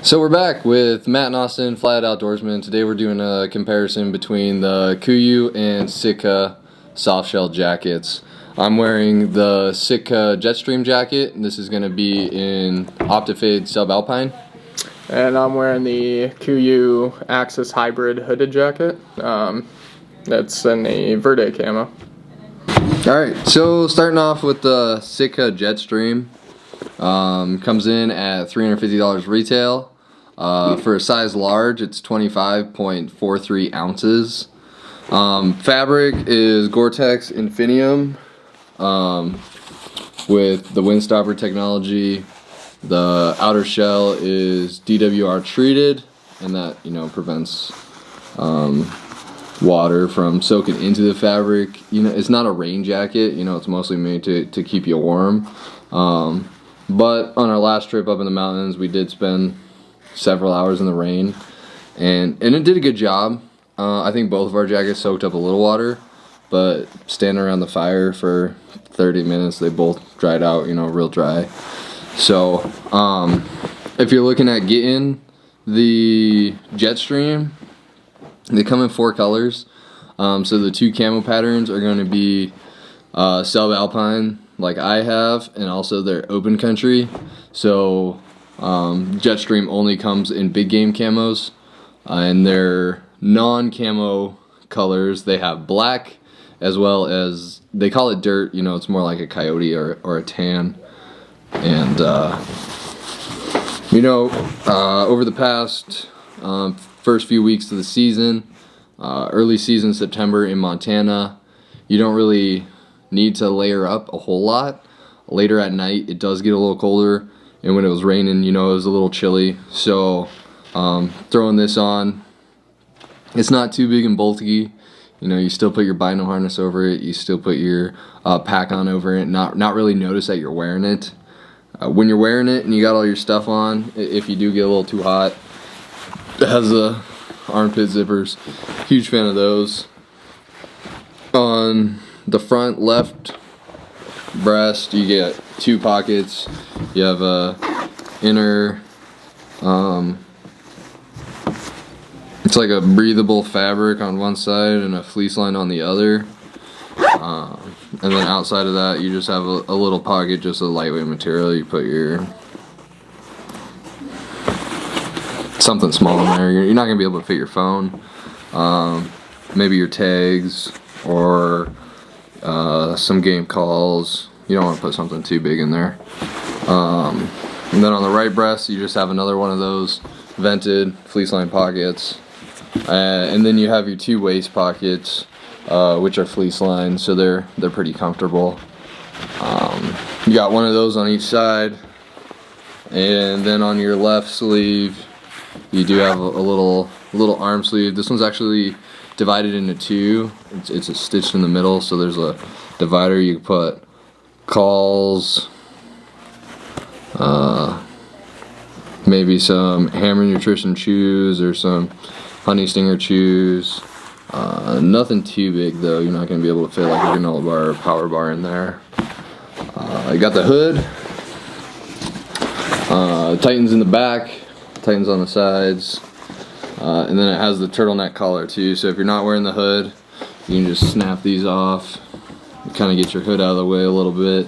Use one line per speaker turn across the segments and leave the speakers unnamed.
So we're back with Matt and Austin, Fly Out Outdoorsman. Today we're doing a comparison between the Kuiu and Sitka soft shell jackets. I'm wearing the Sitka Jetstream jacket, and this is going to be in Optifade Subalpine.
And I'm wearing the Kuiu Axis Hybrid hooded jacket. That's in the Verde camo.
Alright, so starting off with the Sitka Jetstream. Comes in at $350 retail. For a size large, it's 25.43 ounces. Fabric is Gore-Tex Infinium with the windstopper technology. The outer shell is DWR treated, and that prevents water from soaking into the fabric. It's not a rain jacket. It's mostly made to keep you warm. But on our last trip up in the mountains, we did spend several hours in the rain, and it did a good job. I think both of our jackets soaked up a little water, but standing around the fire for 30 minutes, they both dried out, real dry. So, if you're looking at getting the Jetstream, they come in 4 colors. So the 2 camo patterns are going to be subalpine, like I have, and also they're open country. So Jetstream only comes in big game camos, and their non-camo colors, they have black, as well as, they call it dirt, it's more like a coyote or a tan. And over the past first few weeks of the season, early season September in Montana, you don't really need to layer up a whole lot. Later at night it does get a little colder, and when it was raining, it was a little chilly. So throwing this on, it's not too big and bulky. You still put your bino harness over it, you still put your pack on over it, not really notice that you're wearing it. When you're wearing it and you got all your stuff on, if you do get a little too hot, it has armpit zippers. Huge fan of those. On the front left breast, you get 2 pockets. You have a inner, it's like a breathable fabric on one side and a fleece line on the other. And then outside of that, you just have a little pocket, just a lightweight material. You put your something small in there. You're not gonna be able to fit your phone, maybe your tags, or some game calls. You don't want to put something too big in there. And then on the right breast, you just have another one of those vented fleece line pockets, and then you have your 2 waist pockets, which are fleece lined, so they're pretty comfortable. You got one of those on each side, and then on your left sleeve, you do have a little arm sleeve. This one's actually divided into 2. It's a stitch in the middle, so there's a divider. You can put calls, maybe some Hammer Nutrition chews or some Honey Stinger chews. Nothing too big though. You're not going to be able to fit like a granola bar or power bar in there. You got the hood. Tightens in the back, tightens on the sides. And then it has the turtleneck collar too, so if you're not wearing the hood, you can just snap these off, kind of get your hood out of the way a little bit,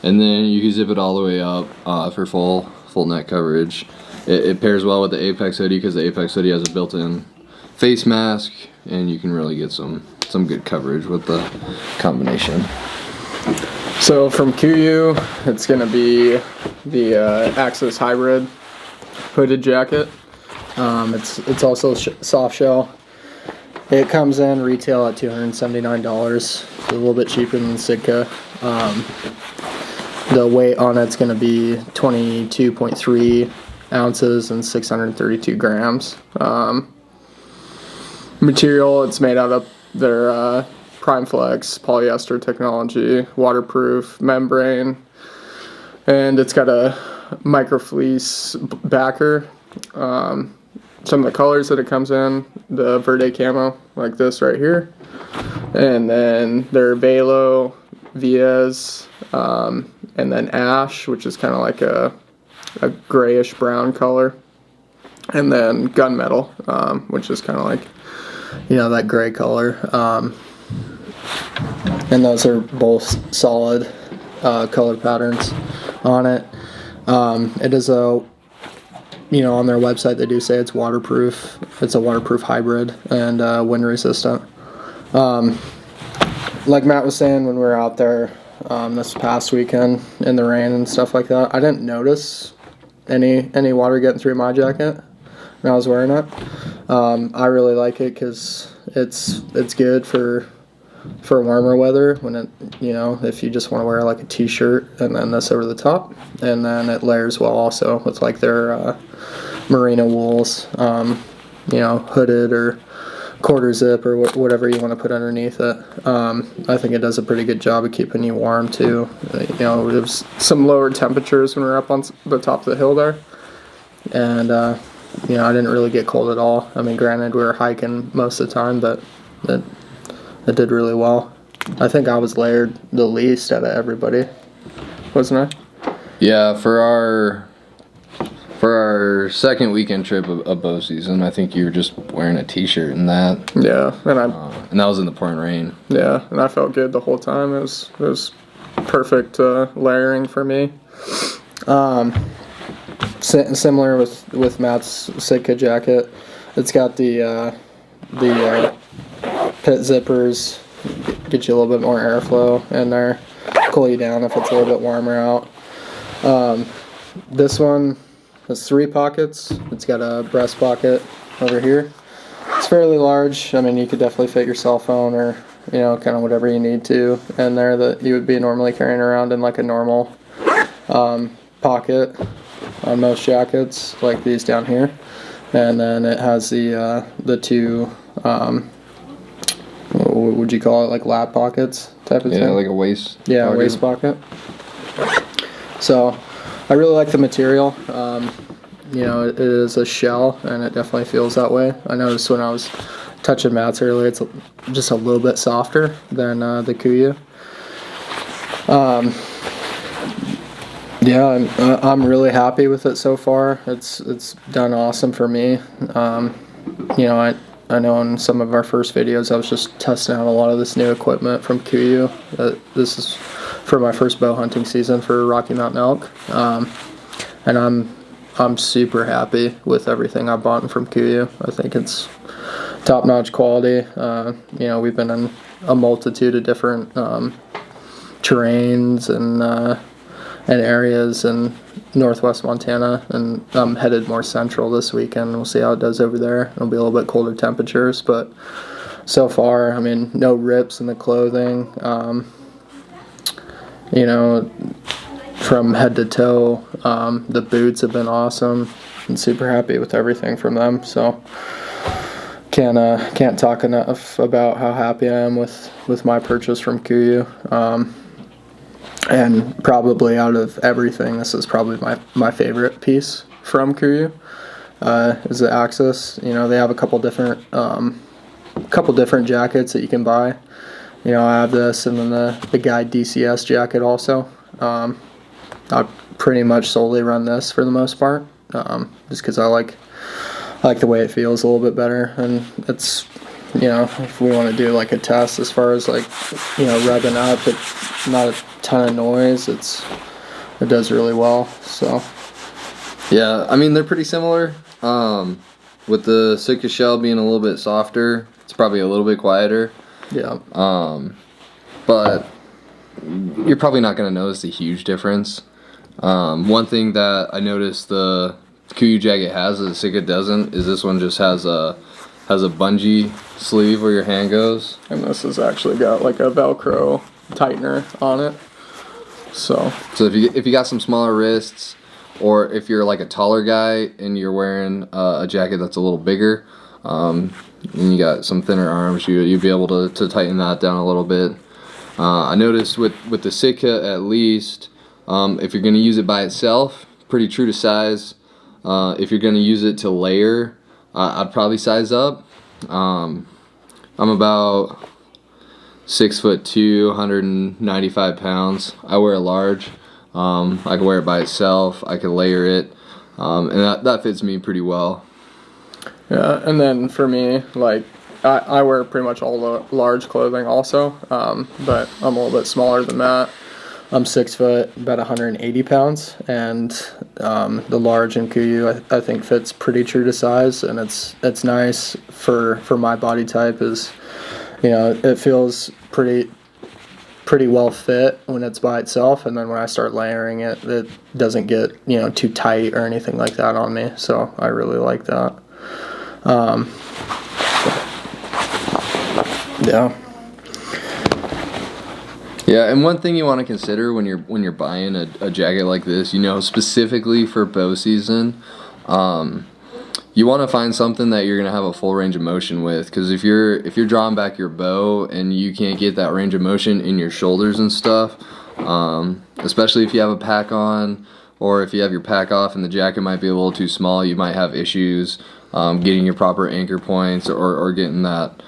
and then you can zip it all the way up for full neck coverage. It pairs well with the Apex hoodie, because the Apex hoodie has a built-in face mask, and you can really get some good coverage with the combination.
So from Kuiu, it's going to be the Axis Hybrid hooded jacket. It's also soft shell. It comes in retail at $279, a little bit cheaper than Sitka. The weight on it's going to be 22.3 ounces and 632 grams. Material, it's made out of their Prime Flex polyester technology, waterproof membrane, and it's got a microfleece backer. Some of the colors that it comes in, the Verde camo, like this right here, and then their Velo, Vias, and then Ash, which is kind of like a grayish brown color. and then gunmetal, which is kind of like, that gray color. And those are both solid color patterns on it. It is on their website they do say it's waterproof. It's a waterproof hybrid and wind resistant. Like Matt was saying when we were out there this past weekend in the rain and stuff like that, I didn't notice any water getting through my jacket when I was wearing it. I really like it because it's good for warmer weather when it, if you just want to wear like a t-shirt and then this over the top, and then it layers well also with like their merino wools, hooded or quarter zip or whatever you want to put underneath it. I think it does a pretty good job of keeping you warm too. There's some lower temperatures when we were up on the top of the hill there, and I didn't really get cold at all. I mean, granted, we were hiking most of the time, but it did really well. I think I was layered the least out of everybody, wasn't I?
Yeah, for our second weekend trip of bow season, I think you were just wearing a t-shirt and that.
Yeah,
and that was in the pouring rain.
Yeah, and I felt good the whole time. It was perfect layering for me. Similar with Matt's Sitka jacket, it's got the pit zippers, get you a little bit more airflow in there, cool you down if it's a little bit warmer out. This one has 3 pockets. It's got a breast pocket over here. It's fairly large. I mean, you could definitely fit your cell phone or kind of whatever you need to in there that you would be normally carrying around in like a normal pocket on most jackets, like these down here. And then it has the 2 what would you call it, like lap pockets type of thing?
Yeah, like a waist.
Yeah,
pocket.
A waist pocket. So I really like the material. It is a shell, and it definitely feels that way. I noticed when I was touching Matt's earlier, it's just a little bit softer than the Kuiu. I'm really happy with it so far. It's done awesome for me. I know in some of our first videos I was just testing out a lot of this new equipment from Kuiu. This is for my first bow hunting season for Rocky Mountain elk, and I'm super happy with everything I bought from Kuiu. I think it's top-notch quality. We've been in a multitude of different terrains and areas in northwest Montana, and I'm headed more central this weekend. We'll see how it does over there. It'll be a little bit colder temperatures, but so far, I mean, no rips in the clothing. From head to toe, the boots have been awesome. I'm super happy with everything from them. So can't talk enough about how happy I am with my purchase from Kuiu. And probably out of everything, this is probably my favorite piece from Kuiu, is the Axis. They have a couple different jackets that you can buy. I have this, and then the Guide DCS jacket also. I pretty much solely run this for the most part, just because I like the way it feels a little bit better, and it's if we want to do like a test as far as like revving up, it's not a ton of noise. It does really well. So
yeah, I mean they're pretty similar. With the Sitka shell being a little bit softer, it's probably a little bit quieter.
Yeah.
But you're probably not going to notice a huge difference. One thing that I noticed the Kuiu jacket has that the Sitka doesn't is this one just has a bungee sleeve where your hand goes.
And this has actually got like a Velcro tightener on it. So
if you got some smaller wrists, or if you're like a taller guy and you're wearing a jacket that's a little bigger, and you got some thinner arms, you'd be able to tighten that down a little bit. I noticed with the Sitka at least, if you're going to use it by itself, pretty true to size. If you're going to use it to layer, I'd probably size up. I'm about 6'2", 195 pounds. I wear a large. I can wear it by itself. I can layer it, and that fits me pretty well.
Yeah, and then for me, like I wear pretty much all the large clothing also, but I'm a little bit smaller than that. I'm 6 foot, about 180 pounds, and the large in Kuiu I think fits pretty true to size, and it's nice for my body type. Is it feels pretty well fit when it's by itself, and then when I start layering it, it doesn't get too tight or anything like that on me. So I really like that. Um, yeah.
Yeah, and one thing you want to consider when you're buying a jacket like this, specifically for bow season, you want to find something that you're gonna have a full range of motion with. Because if you're drawing back your bow and you can't get that range of motion in your shoulders and stuff, especially if you have a pack on, or if you have your pack off and the jacket might be a little too small, you might have issues getting your proper anchor points or getting that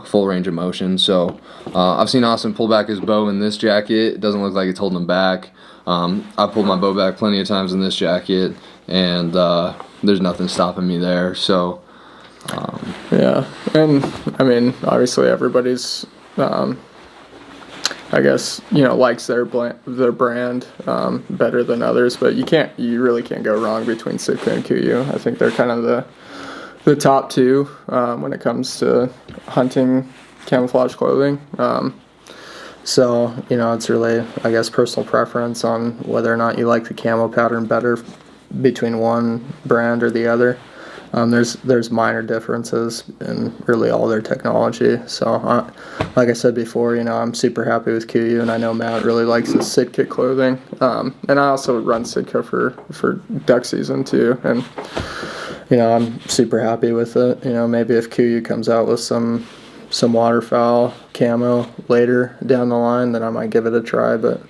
full range of motion. So I've seen Austin pull back his bow in this jacket. It doesn't look like it's holding him back. I pulled my bow back plenty of times in this jacket, and there's nothing stopping me there. So
Yeah, and I mean, obviously everybody's, I guess likes their brand better than others, but you really can't go wrong between Sitka and Kuiu. I think they're kind of the top two when it comes to hunting camouflage clothing. So it's really, I guess, personal preference on whether or not you like the camo pattern better between one brand or the other. There's minor differences in really all their technology. So, like I said before, I'm super happy with Kuiu, and I know Matt really likes his Sitka clothing. And I also run Sitka for duck season too, and I'm super happy with it. Maybe if Kuiu comes out with some waterfowl camo later down the line, then I might give it a try. But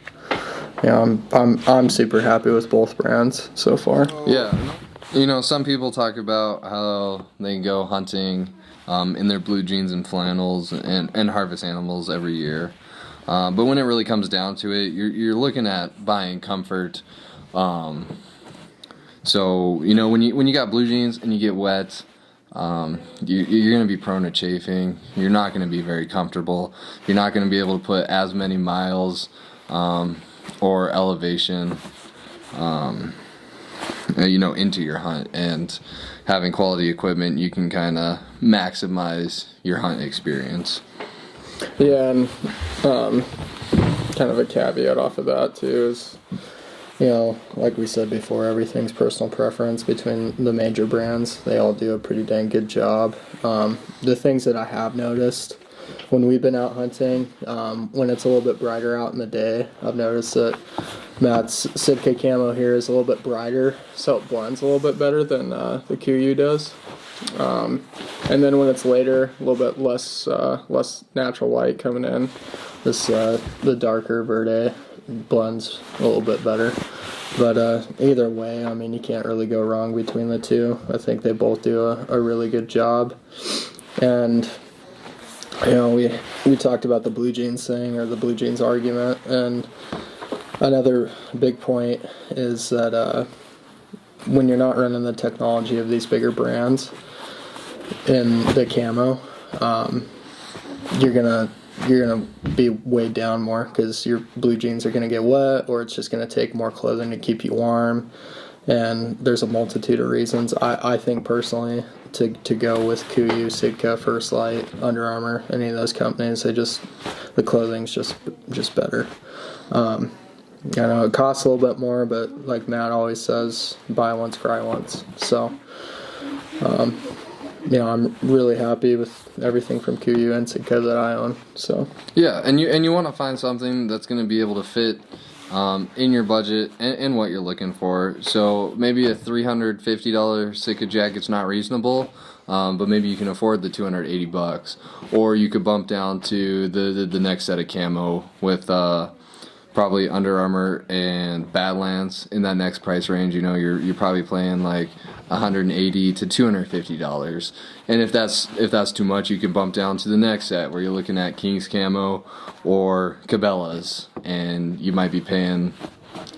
I'm super happy with both brands so far.
yeah, some people talk about how they go hunting in their blue jeans and flannels and harvest animals every year. But when it really comes down to it, you're looking at buying comfort. So when you got blue jeans and you get wet, you're going to be prone to chafing. You're not going to be very comfortable. You're not going to be able to put as many miles or elevation into your hunt. And having quality equipment, you can kind of maximize your hunt experience.
Yeah, and kind of a caveat off of that too is, like we said before, everything's personal preference between the major brands. They all do a pretty dang good job. The things that I have noticed when we've been out hunting, when it's a little bit brighter out in the day, I've noticed that Matt's Sitka camo here is a little bit brighter, so it blends a little bit better than the Kuiu does. And then when it's later, a little bit less natural light coming in, the darker verde blends a little bit better. But either way, I mean, you can't really go wrong between the two. I think they both do a really good job. And we talked about the blue jeans thing, or the blue jeans argument, and another big point is that when you're not running the technology of these bigger brands in the camo, you're gonna be weighed down more because your blue jeans are gonna get wet, or it's just gonna take more clothing to keep you warm. And there's a multitude of reasons. I think personally to go with Kuiu, Sitka, First Light, Under Armour, any of those companies, the clothing's just better. I know it costs a little bit more, but like Matt always says, buy once, cry once. So, I'm really happy with everything from Kuiu and Sitka that I own. So
yeah, and you want to find something that's going to be able to fit in your budget and what you're looking for. So maybe a $350 Sitka jacket's not reasonable, but maybe you can afford the $280, or you could bump down to the next set of camo with probably Under Armour and Badlands in that next price range. You're probably playing like $180 to $250. And if that's too much, you can bump down to the next set where you're looking at King's Camo or Cabela's, and you might be paying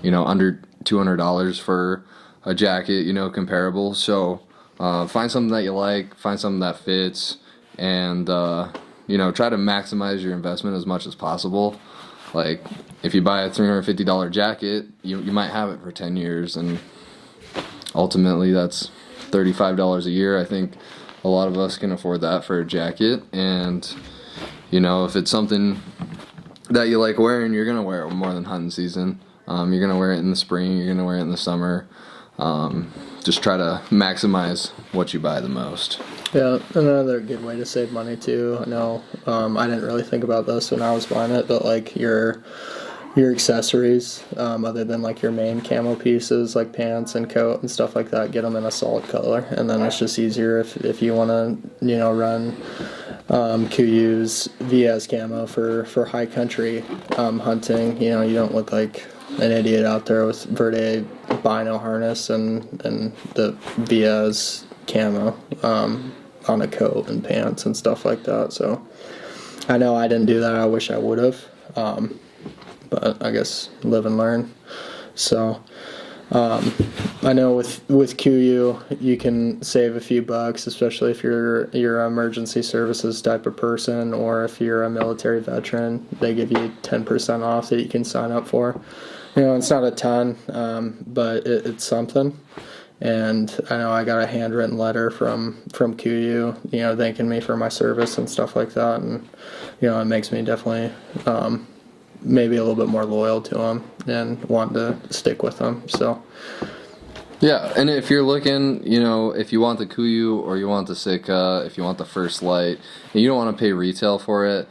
under $200 for a jacket, comparable. So find something that you like, find something that fits, and try to maximize your investment as much as possible. Like, if you buy a $350 jacket, you might have it for 10 years, and ultimately that's $35 a year. I think a lot of us can afford that for a jacket, and if it's something that you like wearing, you're gonna wear it more than hunting season. You're gonna wear it in the spring, you're gonna wear it in the summer. Just try to maximize what you buy the most.
Yeah, another good way to save money too. I know I didn't really think about this when I was buying it, but like your accessories, other than like your main camo pieces like pants and coat and stuff like that, get them in a solid color, and then it's just easier if you want to run Kuiu's VS camo for high country hunting. You don't look like an idiot out there with Verde Bino harness and the VS camo on a coat and pants and stuff like that. So I know I didn't do that. I wish I would have, but I guess live and learn. So I know with Kuiu you can save a few bucks, especially if you're an emergency services type of person, or if you're a military veteran. They give you 10% off that you can sign up for. It's not a ton, but it's something. And I know I got a handwritten letter from Kuiu, thanking me for my service and stuff like that. And, it makes me definitely maybe a little bit more loyal to them and want to stick with them. So,
yeah, and if you're looking, if you want the Kuiu or you want the Sitka, if you want the First Light, and you don't want to pay retail for it,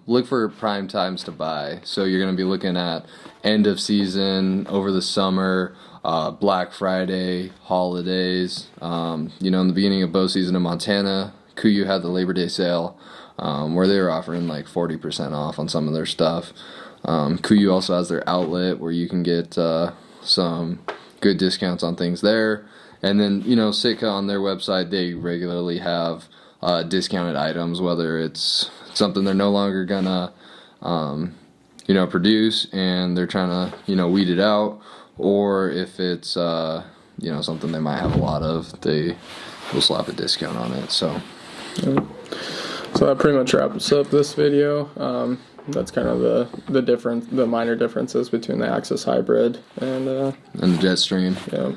look for prime times to buy. So you're going to be looking at end of season, over the summer, Black Friday, holidays. In the beginning of bow season in Montana, Kuiu had the Labor Day sale, where they were offering like 40% off on some of their stuff. Kuiu also has their outlet where you can get some good discounts on things there. And then, Sitka on their website, they regularly have discounted items, whether it's something they're no longer gonna produce and they're trying to weed it out, or if it's something they might have a lot of, they will slap a discount on it. So
that pretty much wraps up this video. That's kind of the minor differences between the Axis Hybrid and the
Jetstream.
Yeah.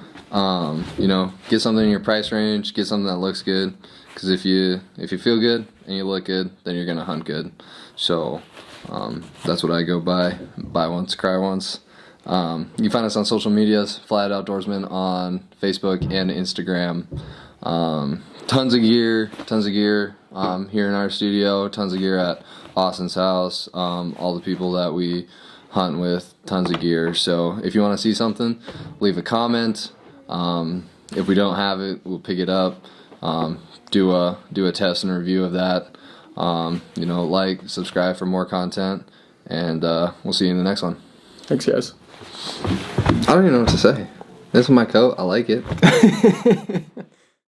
Get something in your price range, get something that looks good, because if you feel good and you look good, then you're gonna hunt good. So that's what I go by. Buy once, cry once. You can find us on social medias, Flat Outdoorsman on Facebook and Instagram. Tons of gear here in our studio, tons of gear at Austin's house, all the people that we hunt with, tons of gear. So if you want to see something, leave a comment. If we don't have it, we'll pick it up, do a test and review of that. Like, subscribe for more content, and we'll see you in the next one.
Thanks, guys.
I don't even know what to say. This is my coat. I like it.